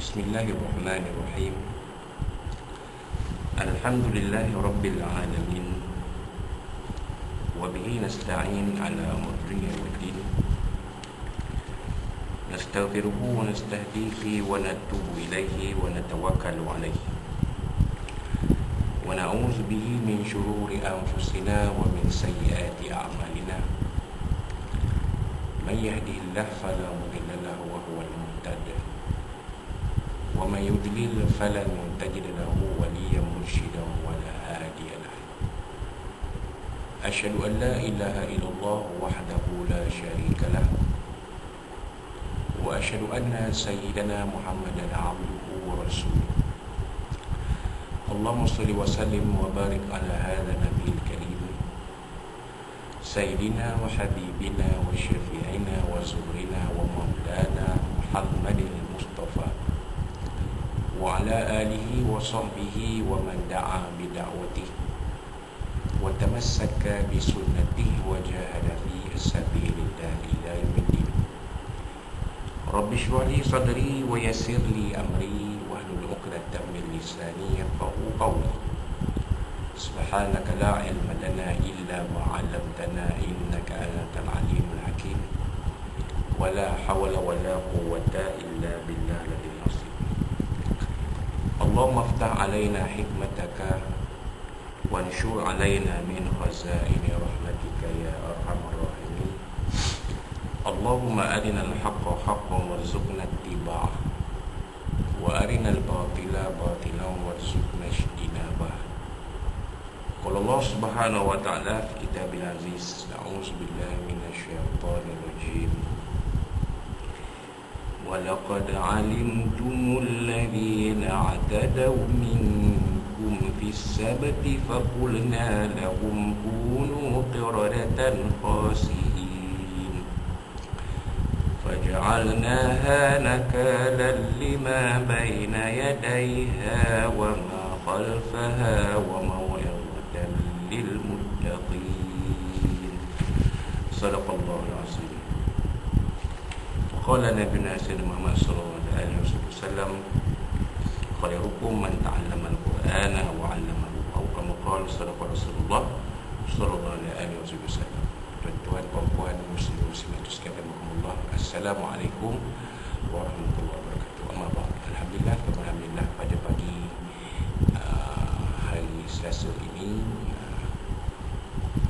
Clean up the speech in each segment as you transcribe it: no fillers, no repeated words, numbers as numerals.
Bismillahirrahmanirrahim. Alhamdulillahi Rabbil Alamin. Wa bihi nasta'in ala umuri waddin. Nastaghfiruhu wa nastahdihi wa natubu ilaihi wa natawakkalu alaihi. Wa na'udzu bihi min syururi anfusina wa min sayyiati a'malina. Man yahdihillahu fala mudilla lahu wa huwal muhtadi. Wa man yudlil falan tajid lahu waliyyan mursyida wa la hadiya lahu. Asyhadu an la ilaha illallah wahdahu la syarika lah. Wa asyhadu anna sayyidana Muhammadan abduhu wa rasuluh. Allahumma shalli wa sallim wa barik ala hadha nabiyil karim. Sayyidina wa habibina wa syafi'ina wa zuhrina wa maulana Muhammadin Mustafa wa ala alihi wa sahbihi wa man da'a bida'watihi wa tamassaka bi sunnatihi wa jahada fi sabilillah ila yaumiddin. Rabbi shrah li sadri wa yassir li amri wahlul 'uqdatam min lisani yafqahu qawli. Subhanaka la ilma lana illa ma 'allamtana innaka antal alimul hakim. Wala hawla wala quwwata illa billahil azim. Allahumma aftah alaina hikmataka wanshur alaina min khazaini rahmatika ya arhamar rahimin. Allahumma arina al-haqqa haqqan warzuqna ittiba'ah wa arina al-batila batilan warzuqna ijtinabah. Qala Allah Subhanahu wa ta'ala fi kitabil aziz, a'udzu billahi minasyaitonir rajim. وَلَقَدْ عَلِمْتُمُ الَّذِينَ اعْتَدَوْا مِنكُمْ فِي السَّبْتِ فَقُلْنَا لَهُمْ كُونُوا قِرَدَةً خَاسِئِينَ فَجَعَلْنَاهَا نَكَالًا لِمَا بَيْنَ يَدَيْهَا وَمَا خَلْفَهَا وَمَوْعِظَةً لِلْمُتَّقِينَ. صدق الله العظيم. Qala Nabiuna Sayyidina Muhammad sallallahu alaihi wasallam, khairukum man ta'allama al-Qur'ana wa 'allamahu, atau kama qala sadaqa Rasulullah sallallahu alaihi wasallam. Tuan-tuan, puan-puan, muslimin muslimat sekalian, rahimakumullah. Assalamualaikum warahmatullahi wabarakatuh. Amma ba'd. Alhamdulillah pada pagi hari Selasa ini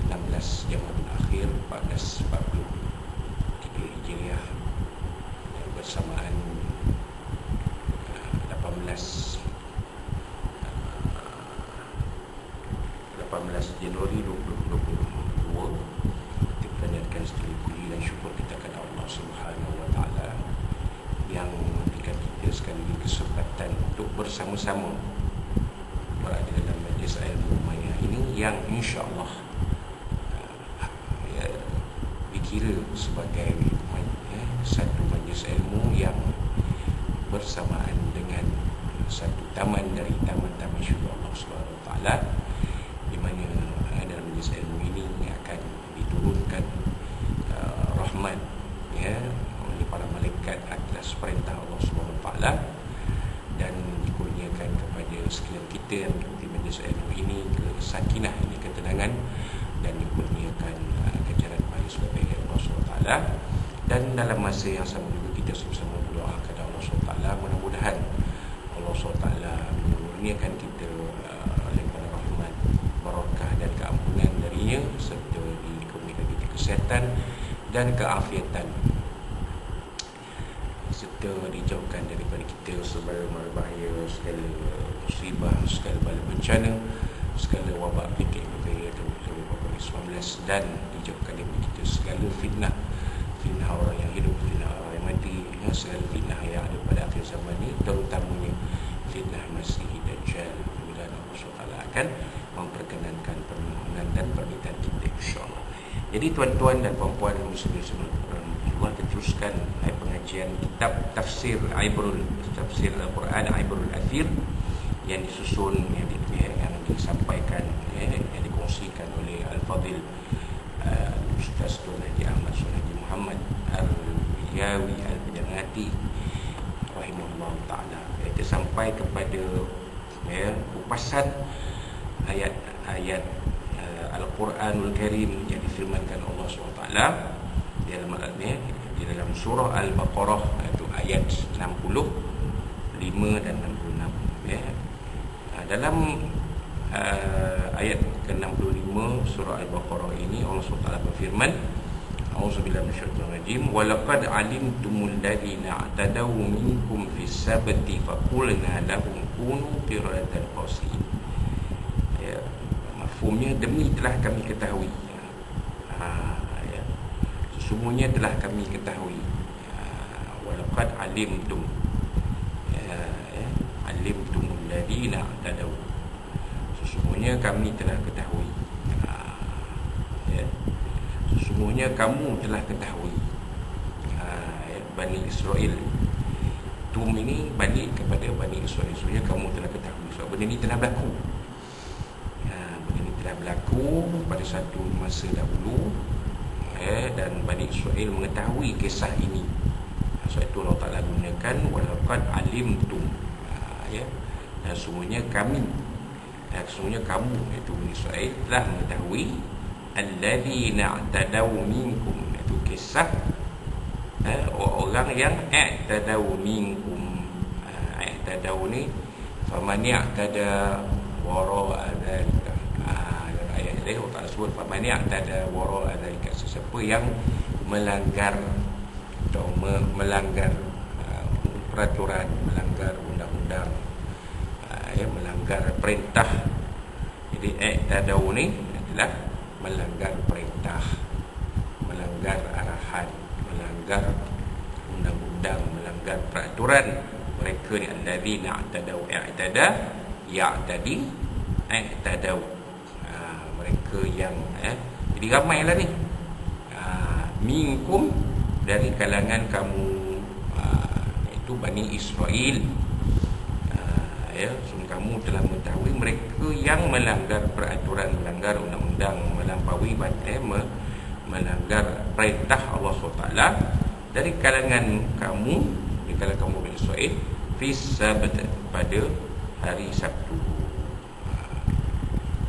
16 Jamadil Akhir 1443 Hijriah, bersamaan 18 Januari 2022. Kita panjatkan segala puji dan syukur kita kepada Allah Subhanahu wa ta'ala yang memberikan kita sekali lagi kesempatan untuk bersama-sama berada dalam majlis ilmu Umayyah ini, yang insya-Allah dikira sebagai satu majlis ilmu yang bersamaan dengan satu taman dari taman-taman syurga Allah Subhanahu wa taala, di mana dalam majlis ilmu ini akan diturunkan rahmat oleh para malaikat atas perintah Allah Subhanahu wa taala, dan dikurniakan kepada sekalian kita yang mengikuti majlis ilmu ini kesakinah, ini ketenangan, dan dikurniakan ganjaran pahala surga Allah Subhanahu wa taala. Dan dalam masa yang sama juga kita sama-sama berdoa kepada Allah SWT, mudah-mudahan Allah SWT menurunkan kita limpahan rahmat, barakah dan keampunan darinya, serta dikurniakan kita kesihatan dan keafiatan, serta dijauhkan daripada kita segala bahaya, segala musibah, segala bala bencana, segala wabak penyakit COVID-19, dan dijauhkan daripada kita segala fitnah orang yang hidup, fitnah orang yang mati, segala fitnah yang ada pada akhir zaman ini, terutamanya fitnah Masih Dajjal. Bila Allah SWT akan memperkenankan permohonan dan permintaan kita, insyaAllah. Jadi tuan-tuan dan puan-puan muslimin semua, kita teruskan pengajian kitab tafsir Al-Quran Ibrul Athir yang disusun, yang disampaikan, yang dikongsikan oleh Al-Fadil Ustaz Tun Haji Ahmad Sun Haji Muhammad Al-Yawi Al-Bidangati rahimahullah taala. Iaitu sampai kepada kupasan ayat-ayat Al-Quranul Karim yang difirmankan Allah SWT di dalam surah Al-Baqarah, iaitu ayat 65 dan 66. Dalam ayat ke-65 surah Al-Baqarah ini Allah SWT berfirman, A'udzubillahi minasyaitonir rajim, wa laqad 'alimtumul ladzina i'tadaw minkum fis sabti faqulna lahum kunu qiradatan khasi'in. Mafhumnya, demi telah kami ketahui, sesungguhnya telah kami ketahui, wa laqad 'alimtum, alimtumul ladzina i'tadaw, sesungguhnya kami telah ketahui, sesungguhnya kamu telah ketahui, Bani Israel. Tum ini balik kepada Bani Israel, sesungguhnya kamu telah ketahui. Sebab benda ini telah berlaku, benda ini telah berlaku pada satu masa dahulu, dan Bani Israel mengetahui kisah ini. Sebab itu Allah Ta'ala gunakan walaqad alimtum, dan sesungguhnya kami, sesungguhnya kamu, iaitu Bani Israel, telah mengetahui alladzina i'tadaw minkum, itu kisah orang yang i'tadaw minkum. I'tadaw ni faman i'tada wara'a dzalika. Ayat ini Allah sebut faman i'tada wara'a dzalika, sesiapa yang melanggar atau melanggar peraturan, melanggar undang-undang, melanggar perintah. Jadi i'tadaw ni adalah melanggar perintah, melanggar arahan, melanggar undang-undang, melanggar peraturan. Mereka ni alladzina i'tadaw, i'tada ya'tadi i'tadaw, mereka yang jadi ramailah ni, minkum, dari kalangan kamu, itu Bani Israel. Sungguh kamu telah mengetahui mereka yang melanggar peraturan, melanggar undang-undang, melampaui melanggar perintah Allah SWT dari kalangan kamu, di kalangan kamu Bani Israel, fi sabat, pada hari Sabtu.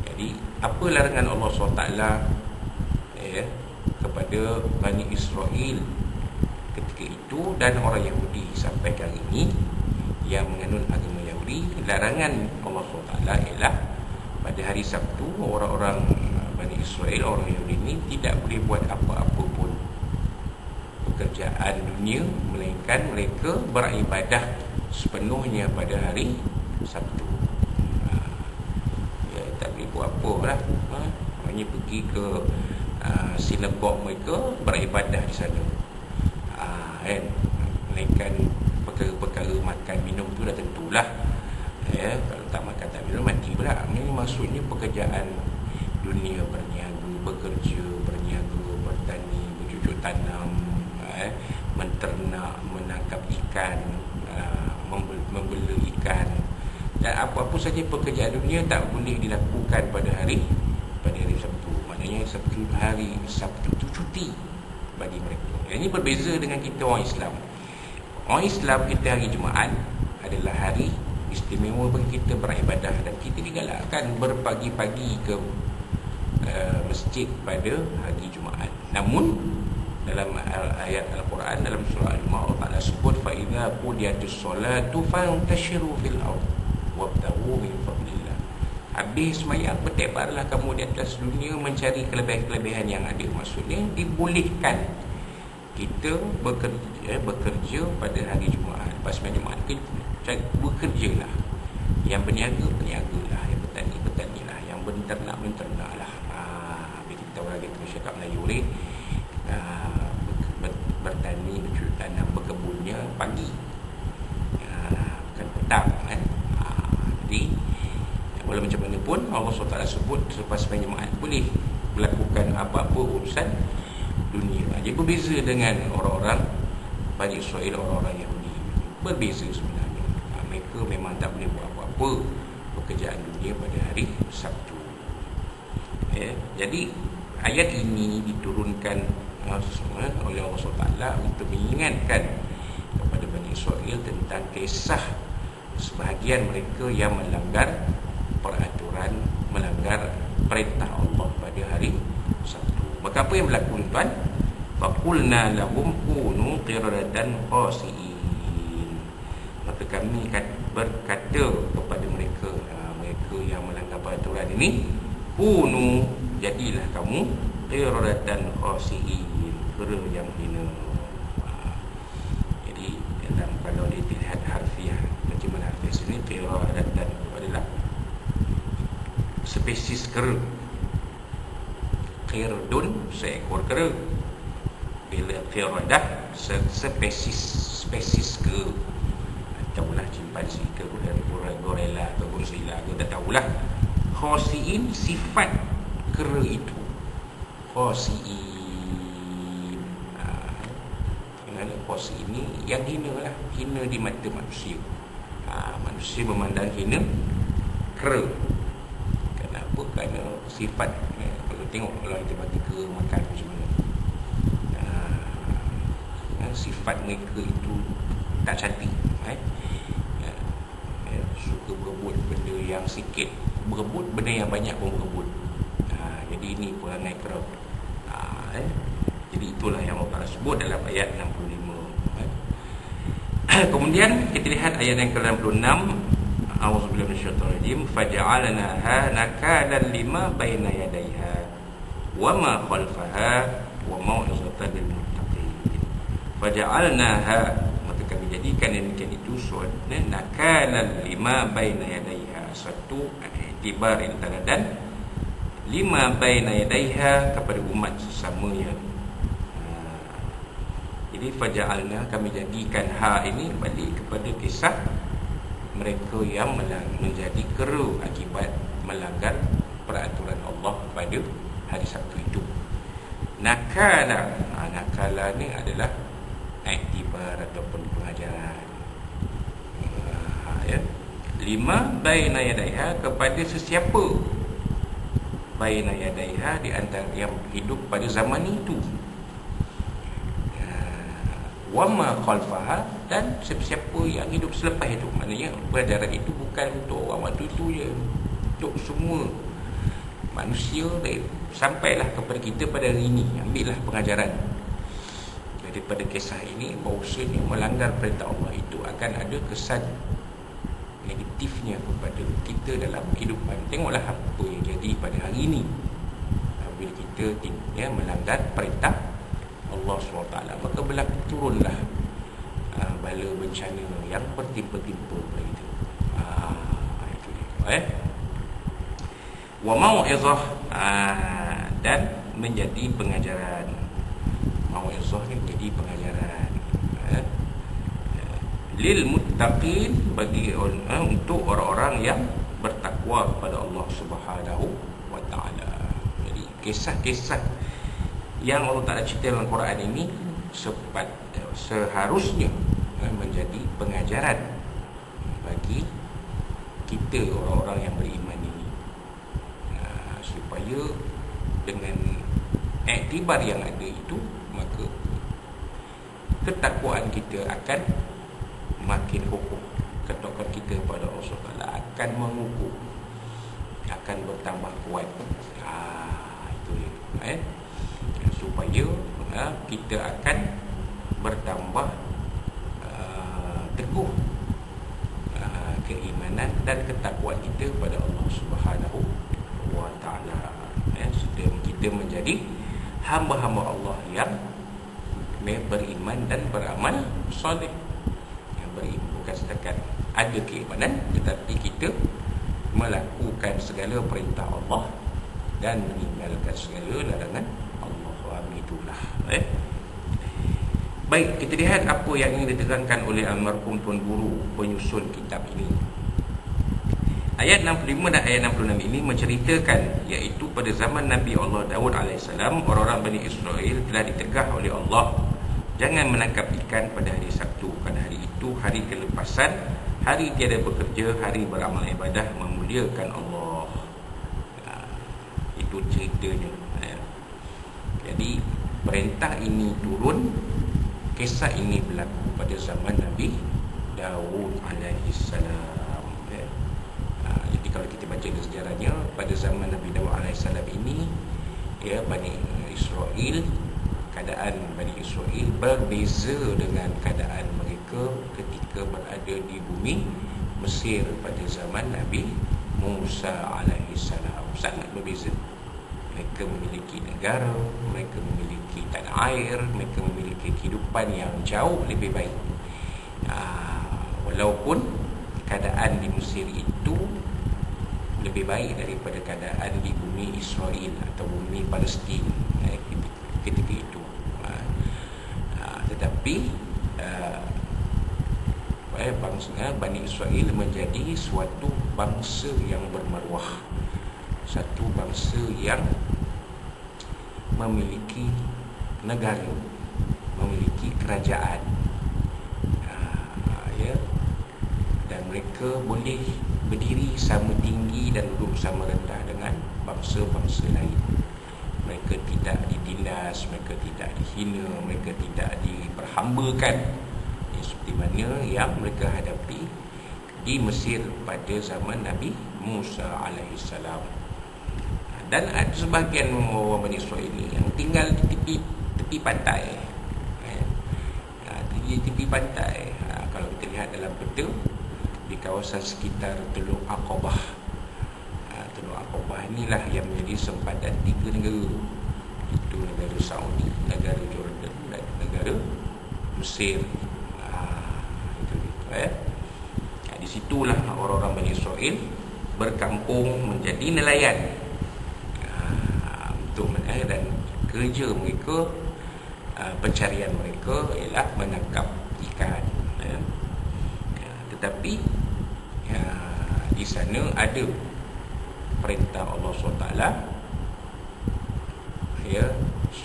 Jadi apa larangan Allah SWT kepada Bani Israel ketika itu dan orang Yahudi sampai kali ini yang menganut agama Yahudi? Larangan Allah SWT ialah pada hari Sabtu orang-orang Bani Israel, orang Yahudi ini tidak boleh buat apa-apa pun pekerjaan dunia, melainkan mereka beribadah sepenuhnya pada hari Sabtu. Tak boleh buat apa lah, hanya pergi ke sinagog mereka, beribadah di sana, melainkan perkara-perkara makan minum tu dah tentulah, kalau tak makan tak minum mati pula. Ini maksudnya pekerjaan dunia, berniaga, bekerja, berniaga, bertani, bercucuk tanam, menternak, menangkap ikan, membeli ikan, dan apa-apa saja pekerjaan dunia tak boleh dilakukan pada hari Sabtu. Maknanya hari Sabtu itu cuti bagi mereka. Ini berbeza dengan kita orang Islam. Orang Islam, kita hari Jumaat adalah hari istimewa bagi kita beribadah, dan kita digalakkan berpagi-pagi ke masjid pada hari Jumaat. Namun dalam ayat Al-Quran, dalam surah Al-Ma'arij, Allah Ta'ala sebut fa idza qudiyatus solatu fantashiru fil ard wabtaghu min fadlillah. Habis sembahyang, bertebarlah kamu di atas dunia mencari kelebihan-kelebihan yang ada. Maksudnya dibolehkan kita bekerja pada hari Jumaat. Lepas sembahyang Jumaat, bekerjalah. Yang berniaga, berniagalah. Yang bertani, bertanilah. Yang berternak, kita orang kita masyarakat Melayu ni, bertani, bercucuk tanam, berkebunnya pagi, bukan petang, jadi walau macam mana pun Allah SWT sebut selepas sembahyang Jumaat boleh melakukan apa-apa urusan dunia. Jadi berbeza dengan orang-orang Bani Israel, orang-orang Yahudi. Berbeza sebenarnya. Mereka memang tak boleh buat apa-apa pekerjaan dunia pada hari Sabtu. Jadi ayat ini diturunkan oleh Allah SWT untuk mengingatkan kepada Bani Israel tentang kisah sebahagian mereka yang melanggar peraturan, melanggar perintah Allah pada hari Sabtu. Maka apa yang berlaku, tuan? Faqulna lahum kunu qiradatan khasi'in. Maka kami berkata kepada mereka, mereka yang melanggar peraturan ini, kunu, jadilah kamu qiradatan khasi'in, kera yang hina. Jadi dalam, kalau dilihat harfiah, terjemahan harfiah sini, qiradatan adalah spesies kera. Qirdun, seekor kera. Bila qiradah, spesies kera. Tahulah cimpansi ke, gorila ke, godzilla ke, tak tahulah. Khasi'in, sifat kera itu. Khasi'in, khasi ini yang hina lah, hina di mata manusia. Manusia memandang hina kera. Kenapa? Kerana sifat, kalau tengok kalau kita bagi kera makan macam mana, sifat mereka itu tak cantik. Suka berebut benda yang sikit, berebut benda yang banyak pun berebut. Jadi ini perangai kera. Jadi itulah yang Allah Ta'ala sebut dalam ayat 65. Kemudian kita lihat ayat yang ke-66. A'udzubillahi minasyaitonirrajim. Faja'alnaha nakalan lima baina yadayha wa ma khalfaha wa mau'izatan lil muttaqin. Faja'alnaha, maka kami jadikan demikian itu nakalan lima baina yadayha, satu iktibar dan lima baina yadayha, kepada umat sesamanya. Jadi faja'alna, kami jadikan ha ini balik kepada kisah mereka yang menjadi kera akibat melanggar peraturan Allah pada hari Sabtu itu. Nakala, nakala ni adalah iktibar ataupun pengajaran. Ya. Lima baina yadaiha, kepada sesiapa baina yadaiha, di antara yang hidup pada zaman itu. Wama khalfaha, dan siapa yang hidup selepas itu. Maknanya pengajaran itu bukan untuk orang waktu itu je, untuk semua manusia. Sampailah kepada kita pada hari ini. Ambillah pengajaran daripada kisah ini, bahawasanya melanggar perintah Allah itu akan ada kesan negatifnya kepada kita dalam kehidupan. Tengoklah apa yang jadi pada hari ini bila kita melanggar perintah Allah SWT, maka berlaku turunlah bala bencana yang bertimpa-timpa pada kita. Itu dia. Wa mau'izah, dan menjadi pengajaran. Mau'izah ni menjadi pengajaran lil muttaqin, bagi untuk orang-orang yang bertakwa kepada Allah Subhanahu wa taala. Jadi kisah-kisah yang Allah Ta'ala cerita dalam Quran ini seharusnya menjadi pengajaran bagi kita, orang-orang yang beriman ini, supaya dengan iktibar yang ada itu, maka ketakwaan kita akan makin kokoh. Ketakwaan kita pada Allah SWT akan mengukuh, akan bertambah kuat. Itu dia. Supaya kita akan bertambah teguh keimanan dan ketakwaan kita pada Allah Subhanahu wa taala. Kita menjadi hamba-hamba Allah yang beriman dan beramal soleh. Yang beriman bukan setakat ada keimanan, tetapi kita melakukan segala perintah Allah dan meninggalkan segala larangan Allah. Itulah. Baik, kita lihat apa yang ingin diterangkan oleh almarhum Tuan Guru penyusun kitab ini. Ayat 65 dan ayat 66 ini menceritakan, iaitu pada zaman Nabi Allah Daud AS, orang-orang Bani Israel telah ditegah oleh Allah, jangan menangkap ikan pada hari Sabtu, kerana hari itu hari kelepasan, hari tiada bekerja, hari beramal ibadah, memuliakan Allah. Itu ceritanya. Jadi perintah ini turun, kisah ini berlaku. pada zaman Nabi Daud alaihi salam. Jadi kalau kita baca sejarahnya, pada zaman Nabi Daud alaihi salam ini, Bani Israel, keadaan Bani Israel berbeza dengan keadaan mereka ketika berada di bumi Mesir pada zaman Nabi Musa alaihi salam. Sangat berbeza. Mereka memiliki negara, mereka memiliki tanah air, mereka memiliki kehidupan yang jauh lebih baik. Walaupun keadaan di Mesir itu lebih baik daripada keadaan di bumi Israel atau bumi Palestin ketika itu. Tetapi bangsa Bani Israel menjadi suatu bangsa yang bermaruah, satu bangsa yang memiliki negara, memiliki kerajaan, dan mereka boleh berdiri sama tinggi dan duduk sama rendah dengan bangsa-bangsa lain. Mereka tidak ditindas, mereka tidak dihina, mereka tidak diperhambakan, seperti mana yang mereka hadapi di Mesir pada zaman Nabi Musa alaihi salam. Dan ada sebahagian orang Bani Israel ini yang tinggal di tepi pantai. Di tepi pantai. Kalau kita lihat dalam peta, di kawasan sekitar Teluk Aqabah. Teluk Aqabah inilah yang menjadi sempadan 3 negara. Itu negara Saudi, negara Jordan dan negara Mesir. Di situlah orang-orang Bani Israel berkampung menjadi nelayan. Dan kerja mereka, pencarian mereka ialah menangkap ikan. Tetapi di sana ada perintah Allah SWT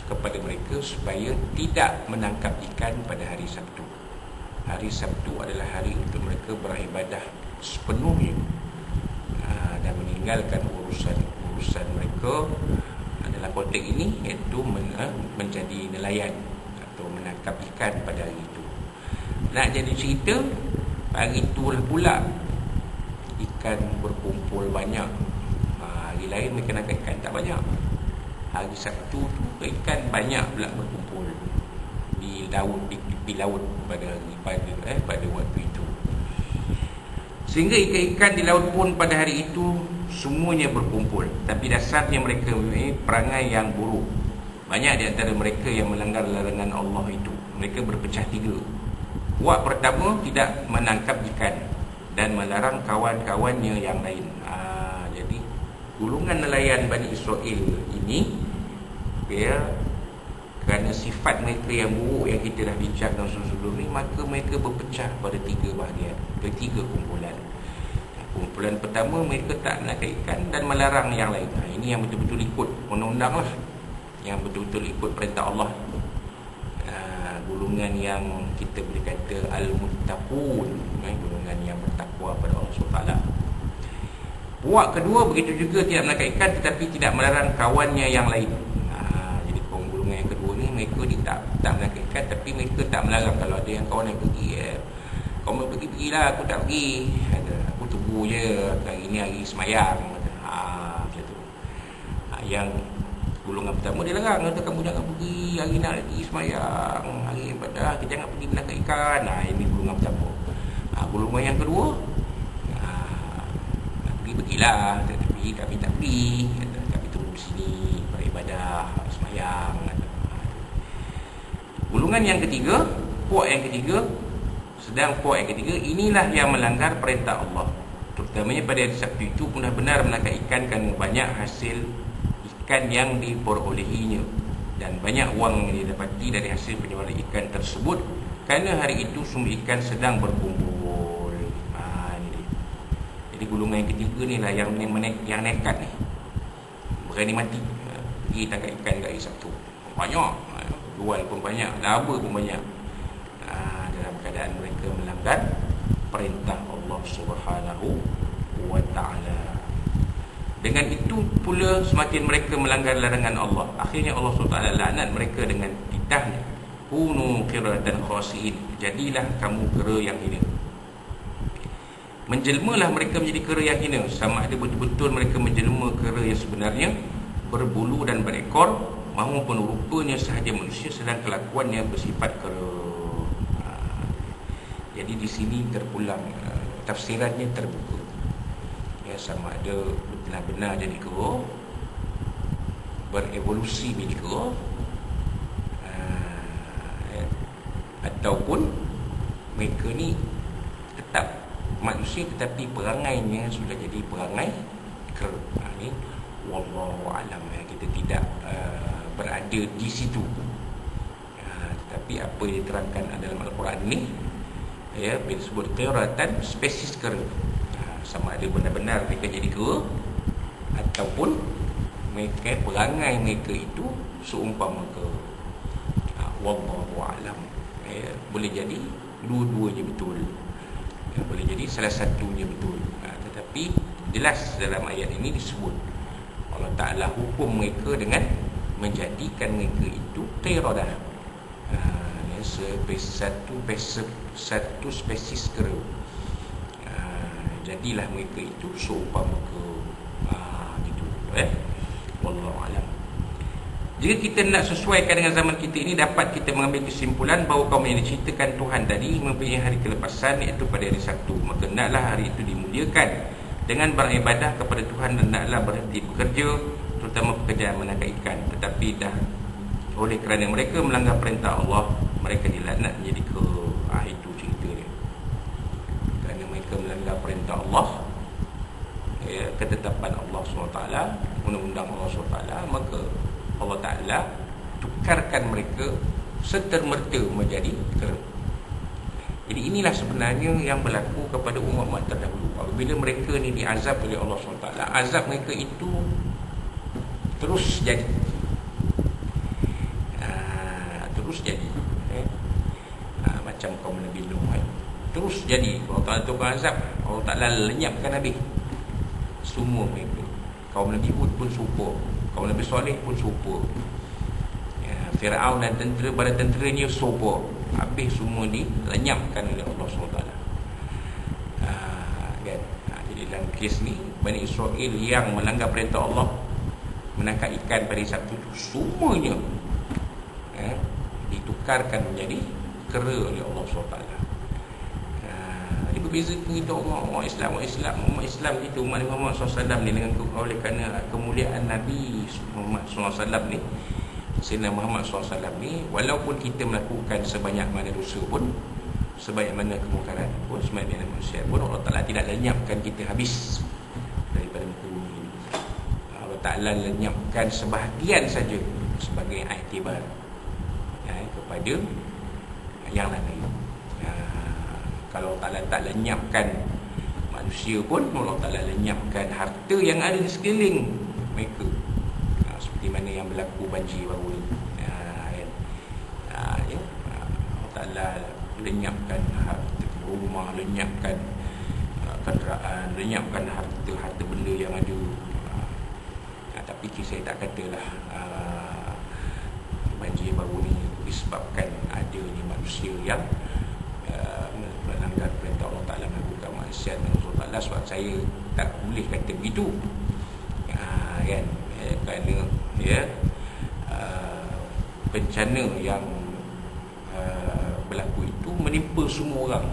kepada mereka supaya tidak menangkap ikan pada hari Sabtu. Hari Sabtu adalah hari untuk mereka beribadah sepenuhnya, dan meninggalkan urusan mereka dalam konteks ini, iaitu menjadi nelayan atau menangkap ikan pada hari itu. Nak jadi cerita, hari itulah pula ikan berkumpul banyak. Hari lain mereka nak ikan tak banyak. Hari Sabtu tu ikan banyak pula berkumpul di laut pada waktu itu. Sehingga ikan-ikan di laut pun pada hari itu semuanya berkumpul. Tapi dasarnya mereka mempunyai perangai yang buruk. Banyak di antara mereka yang melanggar larangan Allah itu. Mereka berpecah 3. Puak pertama tidak menangkap ikan dan melarang kawan-kawannya yang lain. Jadi golongan nelayan Bani Israel ini, kerana sifat mereka yang buruk yang kita dah bincangkan sebelum ni, maka mereka berpecah pada 3 bahagian, ke 3 kumpulan. Kumpulan pertama, mereka tak menangkap ikan dan melarang yang lain. Ini yang betul-betul ikut undang-undang lah, yang betul-betul ikut perintah Allah. Golongan yang kita boleh kata al-muttaqun, golongan yang bertakwa pada Allah SWT. Puak kedua begitu juga, tidak menangkap ikan tetapi tidak melarang kawannya yang lain. Jadi golongan yang kedua ni, mereka tak menangkap ikan tapi mereka tak melarang. Kalau ada yang kawan yang pergi, kau mau pergi-pergilah, aku tak pergi, aku tunggu je, hari ni hari semayang. Macam tu. Yang golongan pertama dia larang, kata kamu jangan pergi, hari nak pergi semayang, hari ibadah, kita jangan pergi menangkap ikan. Ini golongan pertama. Golongan yang kedua, pergilah, tetapi kami tak pergi, kami tunggu sini beribadah, semayang. Golongan yang ketiga, puak yang ketiga, inilah yang melanggar perintah Allah. Terutamanya pada hari Sabtu itu benar-benar menangkap ikan kerana banyak hasil ikan yang diperolehinya dan banyak wang yang didapati dari hasil penjualan ikan tersebut, kerana hari itu sumber ikan sedang berkumpul. Ini dia. Jadi golongan yang ketiga ni lah yang nekat ni, berani mati pergi tangkap ikan kat hari Sabtu. Banyak, jual pun banyak, laba pun banyak, dalam keadaan mereka melanggar perintah Allah Subhanahu wa ta'ala. Dengan itu pula semakin mereka melanggar larangan Allah, akhirnya Allah SWT laknat mereka dengan titahnya, kunu qiradatan khasiin, jadilah kamu kera yang hina. Menjelmalah mereka menjadi kera yang hina, sama ada betul-betul mereka menjelma kera yang sebenarnya, berbulu dan berekor, maupun rupanya sahaja manusia sedang kelakuannya bersifat kera. Jadi di sini terpulang, tafsirannya terbuka. Ya, sama ada benar-benar jadi kera, berevolusi menjadi kera, ataupun mereka ni tetap manusia tetapi perangainya sudah jadi perangai kera. Ni wallahu alam, kita tidak berada di situ. Tetapi apa yang diterangkan dalam Al-Quran ni, ya, bila disebut qiratan, spesies kera, sama ada benar-benar mereka jadi kera ataupun mereka, perangai mereka itu seumpama kera. Wallahu alam. Ya, boleh jadi dua-duanya betul, ya, boleh jadi salah satunya betul. Tetapi jelas dalam ayat ini disebut Allah Ta'ala hukum mereka dengan menjadikan mereka itu qiradah, satu spesies kera. Jadilah mereka itu seumpama kera, gitu. Wallahu alam. Jika kita nak sesuaikan dengan zaman kita ini, dapat kita mengambil kesimpulan bahawa kaum yang diceritakan Tuhan tadi mempunyai hari kelepasan, iaitu pada hari Sabtu. Maka naklah hari itu dimuliakan dengan beribadah kepada Tuhan, dan naklah berhenti bekerja, terutama pekerjaan menangkap ikan. Tetapi dah oleh kerana mereka melanggar perintah Allah, mereka dilaknat menjadi kera. Itu cerita dia. Kerana mereka melanggar perintah Allah, ya, ketetapan Allah SWT, undang-undang Allah SWT, maka Allah Ta'ala tukarkan mereka serta-merta menjadi kera. Jadi inilah sebenarnya yang berlaku kepada umat-umat terdahulu. Apabila mereka ni diazab oleh Allah SWT, azab mereka itu terus jadi, macam kaum Nabi Nuh, terus jadi. Allah Ta'ala tukar azab, Allah Ta'ala lenyapkan habis semua mereka. Kaum Nabi Hud pun serupa, kaum Nabi Saleh pun serupa, ya, Fir'aun dan bala tenteranya serupa. Habis semua ni lenyapkan oleh Allah SWT. Kan? Jadi dalam kes ni, Bani Israel yang melanggar perintah Allah menangkap ikan pada Sabtu itu, semuanya ditukarkan menjadi kera oleh Allah SWT. Jadi berbeza kita umat Islam kita, umat Muhammad SAW ni, dengan oleh kerana kemuliaan Nabi Muhammad SAW ni, Sayyidina Muhammad SAW ni, walaupun kita melakukan sebanyak mana dosa pun, sebanyak mana kemungkaran pun, sebanyak mana manusia pun, Allah Ta'ala tidak lenyapkan kita habis daripada muka bumi ini. Allah Ta'ala lenyapkan sebahagian saja sebagai iktibar kepada yang lain. Kalau Allah Ta'ala tak lenyapkan manusia pun, Allah Ta'ala lenyapkan harta yang ada di sekeliling mereka, seperti mana yang berlaku banjir baru ni. Allah Ta'ala lenyapkan harta rumah, lenyapkan kenderaan, lenyapkan harta benda yang ada. Tapi saya tak katalah banjir baru ni disebabkan adanya manusia yang melanggar perintah Allah Ta'ala, melakukan maksiat dengan Allah Ta'ala. Sebab saya tak boleh kata begitu, kan? Kerana bencana yang berlaku itu menimpa semua orang,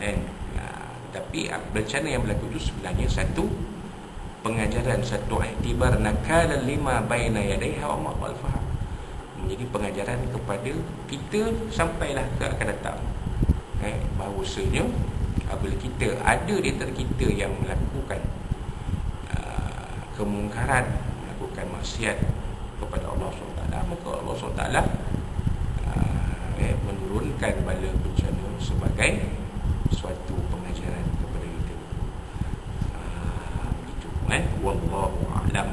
kan? Tapi bencana yang berlaku itu sebenarnya satu pengajaran, satu iktibar, nakala lima baina yadaiha wa ma khalfaha, menjadi pengajaran kepada kita sampailah ke akan datang, bahawasanya apabila kita ada di antara kita yang melakukan kemungkaran, melakukan maksiat kepada Allah SWT, maka Allah SWT menurunkan bala bencana sebagai suatu pengajaran kepada kita. Begitu, wallahu a'lam.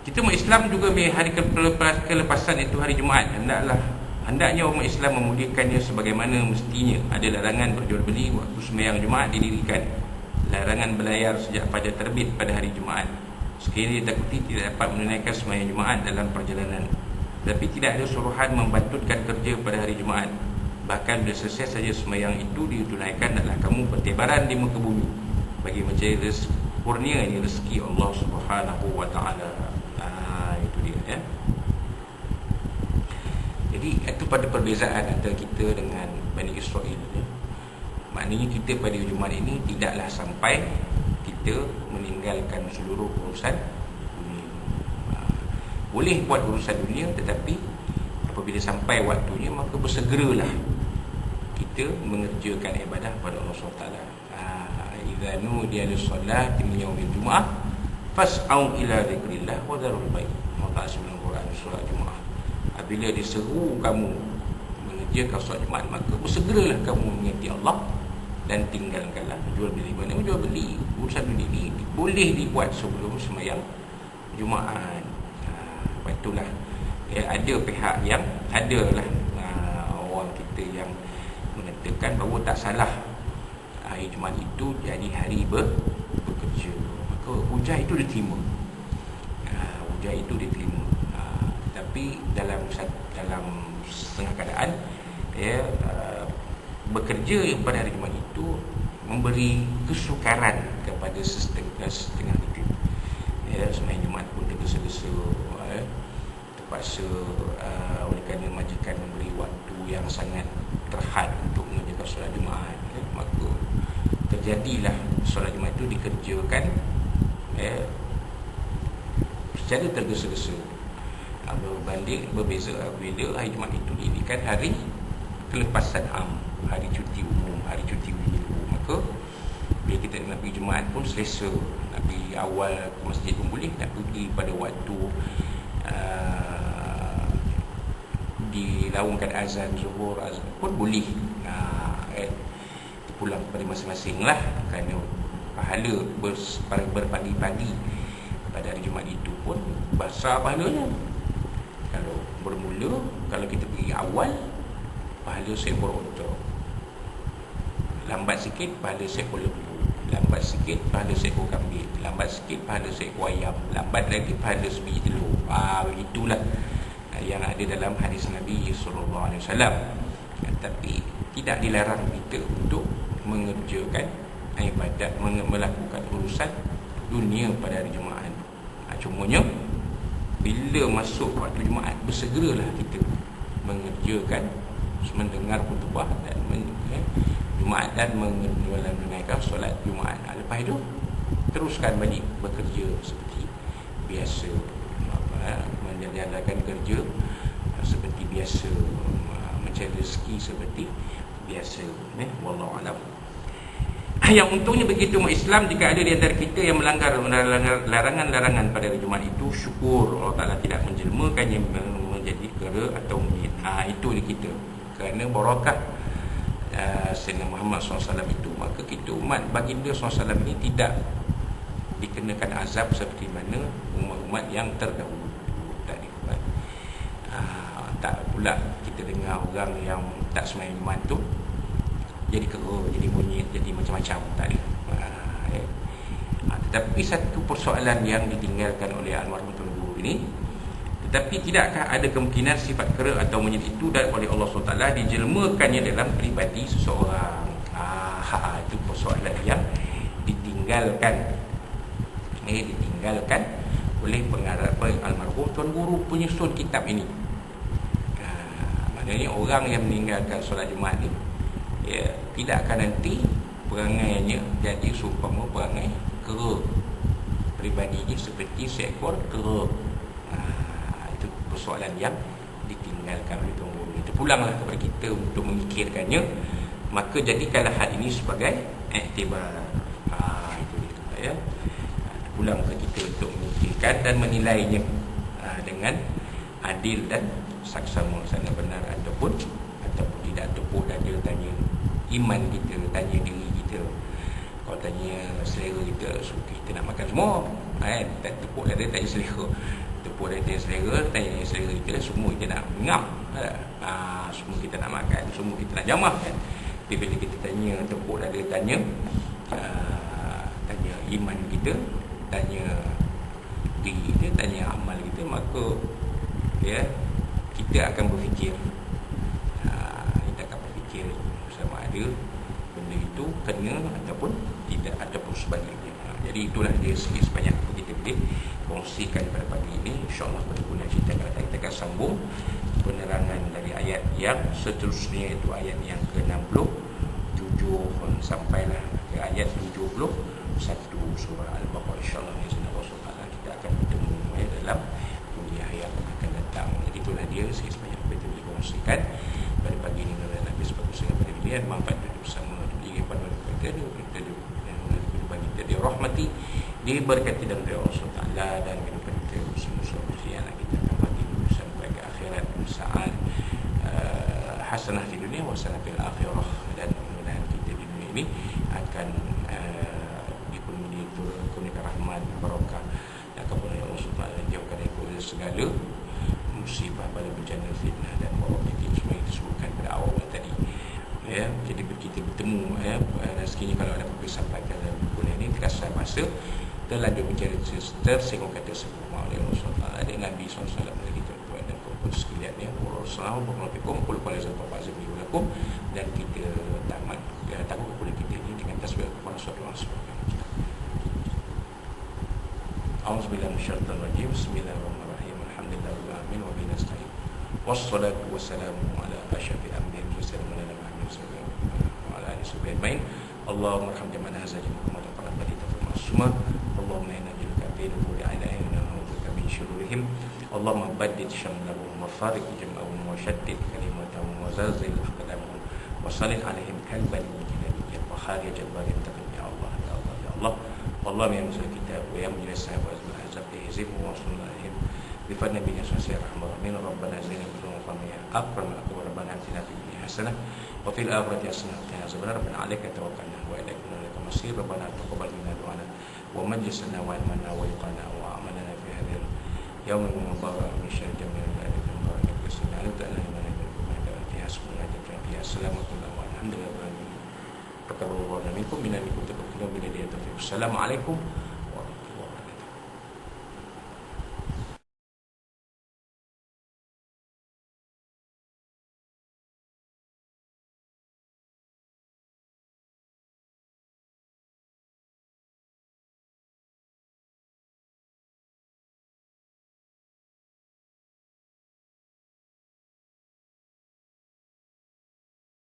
Kita umat Islam juga hari kelepasan, itu hari Jumaat. Hendaknya umat Islam memuliakannya sebagaimana mestinya. Ada larangan berjual beli waktu sembahyang Jumaat didirikan. Larangan berlayar sejak fajar terbit pada hari Jumaat, sekiranya ditakuti tidak dapat menunaikan sembahyang Jumaat dalam perjalanan. Tapi tidak ada suruhan membantutkan kerja pada hari Jumaat. Bahkan bila selesai saja sembahyang itu ditunaikan, adalah kamu bertebaran di muka bumi bagi mencari kurnia ini rezeki Allah Subhanahu wa taala. Itu dia ya. Jadi itu pada perbezaan antara kita dengan Bani Israel ya. Maknanya kita pada Jumaat ini tidaklah sampai kita meninggalkan seluruh urusan dunia. Boleh buat urusan dunia, tetapi apabila sampai waktunya maka bersegeralah kita mengerjakan ibadah pada Allah SWT. Idza nudiya lis-salati min yaumil jumu'ah fas'au ila dzikrillah wa dzarul bai'. Allah Subhanahu wa taala surah Jumaat. Apabila diseru kamu mengerjakan solat Jumaat, maka bersegeralah kamu mengingati Allah dan tinggalkanlah jual beli. Mana jual beli urusan dunia ini boleh dibuat sebelum sembahyang Jumaat. Itulah ya, ada pihak yang adalah orang kita yang mengatakan bahawa tak salah hari Jumaat itu jadi hari bekerja, maka hujah itu diterima. Hujah itu diterima. Tapi dalam setengah keadaan ya, bekerja pada hari Jumaat itu memberi kesukaran kepada setengah negeri. Ya, sembahyang Jumaat pun tergesa-gesa, terpaksa oleh kerana majikan memberi waktu yang sangat terhad untuk mengerjakan solat Jumaat, maka terjadilah solat Jumaat itu dikerjakan secara tergesa-gesa. Berbeza bila hari Jumaat itu diindikan hari kelepasan am, hari cuti umum, hari cuti minggu. Maka bila kita nak pergi Jumaat pun selesa, nak pergi awal ke masjid pun boleh, nak pergi pada waktu dilaungkan azan zuhur pun boleh. Pulang pada masing-masing lah, kerana pahala berpagi-pagi pada hari Jumaat itu pun besar pahalanya. Kalau bermula, kalau kita pergi awal, pahala seekor unta. Lambat sikit, pahala seekor lembu. Lambat sikit, pahala seekor kambing. Lambat sikit, pahala seekor ayam. Lambat lagi, pahala sebiji telur. Begitulah yang ada dalam hadis Nabi SAW. Tapi tidak dilarang kita untuk mengerjakan ibadat, melakukan urusan dunia pada hari Jumaat. Cumanya bila masuk waktu Jumaat, bersegeralah kita mengerjakan, mendengar khutbah dan Jumaat dan menunaikan solat Jumaat. Lepas itu teruskan balik bekerja seperti biasa, menjalankan kerja seperti biasa, mencari rezeki seperti biasa. Wallahu a'lam. Yang untungnya begitu umat Islam, jika ada di antara kita yang melanggar larangan-larangan pada hari Jumaat itu, syukur Allah Ta'ala tidak menjelmakannya menjadi kera atau mungkin. Itu di kita, kerana barakah Sayyidina Muhammad SAW itu, maka kita umat baginda SAW ini tidak dikenakan azab seperti mana umat-umat yang terdahulu. Tak dibuat. Tak pula kita dengar orang yang tak sembahyang Jumaat tu jadi kera, jadi monyet, jadi macam-macam. Tak ada. Tetapi satu persoalan yang ditinggalkan oleh almarhum Tuan Guru ini, tetapi tidakkah ada kemungkinan sifat kera atau monyet itu dan oleh Allah SWT dijelmakannya dalam peribadi seseorang? Itu persoalan yang ditinggalkan oleh pengarang almarhum Tuan Guru penyusun kitab ini. Maknanya orang yang meninggalkan solat Jumaat ni, tidak akan nanti perangainya jadi seumpama perangai kera, peribadinya seperti seekor kera. Itu persoalan yang ditinggalkan oleh Tuan Guru. Itu pulanglah kepada kita untuk memikirkannya, maka jadikanlah hal ini sebagai iktibar. Itu dia, ya. Pulang ke kita untuk memikirkan dan menilainya dengan adil dan saksama, sana benar ataupun tidak. Tepuk dada, tanya iman kita, tanya diri kita. Kalau tanya selera kita, kita nak makan semua, tak tepuk dada tanya selera, tepuk dada selera, tanya selera kita, semua kita nak ngam, semua kita nak makan, semua kita nak jamah kan. Tapi bila kita tanya, tepuk dada tanya iman kita, tanya diri kita, tanya amal kita, maka kita akan berfikir, kita akan berfikir sama ada benda itu kena ataupun tidak, ataupun sebaliknya. Jadi itulah dia sikit sebanyak kita boleh kongsikan pada pagi ini. InsyaAllah pada bulan kita akan sambung penerangan dari ayat yang seterusnya, itu ayat yang ke-67 sampailah ke ayat 71 surah Al-Baqarah. InsyaAllah kita akan bertemu dalam kuliah yang akan datang. Jadi itulah dia sikit sebanyak apa kita boleh kongsikan pada pagi ini. Dan habis bagus dengan pada pilihan manfaat bersama diri pada kita bagi kita dirahmati, diberkati dan Allah Taala, dan kehidupan kita semua yang kita akan bagi sampai ke akhirat saat hasanah di dunia wa hasanah fil akhirah. Dan mudah-mudahan kita di dunia ini akan dipenuhi kurnia rahmat, barakah, dan kemudian Allah Taala jauhkan dari segala musibah, bala bencana, fitnah dan wabak penyakit semua yang disebutkan pada awal tadi. Ya, jadi kita bertemu rezekinya kalau ada apa sampaikan dalam bulan ini terasa masa terlanjur bicara tersinggung kata sebelum oleh Rasulullah dengan Nabi SAW lagi tuan-tuan dan puan-puan sekalian ya. Wassalamualaikum warahmatullahi wabarakatuh. Dan kita tamat takut kepada kita ini dengan tasbih kepada suatu Allah. Auzubillahi minasyaitonir rajim. Bismillahirrahmanirrahim. Alhamdulillahirabbil alamin wa bihi nasta'in. Wassalatu wassalamu ala asyrafil anbiya'i wal mursalin wa ala alihi subhanahu. Allahumma arham jama'ana hadza Muhammad wa ala alihi wa Allahumma inna naj'aluka fi nufuri a'daina wa na'udzuka min syururihim. Allahumma baddid syamlahum wa fariq jam'ahum wa shaddid kalimatahum wa zalzil aqdamahum wa sallit 'alaihim kalban min wa khari jabbarin taqim ya Allah ya Allah ya Allah. Allahumma ya musa kitab wa ya mujlis sahabat wa azab hizib wa sunnahim bi fadli nabiyyina sallallahu alaihi wa sallam. Rabbana zidna fadlan ya akram wa rabbana atina fid dunya hasanah wa fil akhirati hasanah wa qina azabannar. Rabbana 'alaika tawakkalna wa ilaika al-masir. Rabbana taqabbal minna du'ana ومجلسنا وعلمنا ويقنا وعملنا في هذا اليوم المبارك من شر جميع الأهل المبارك بسنا على تعالى ما نبي فيها سبحانه وتعالى فيها سلامة الله والحمد لله رب العالمين. تقبل الله منكم من أن كنتم تقولون بنا. السلام عليكم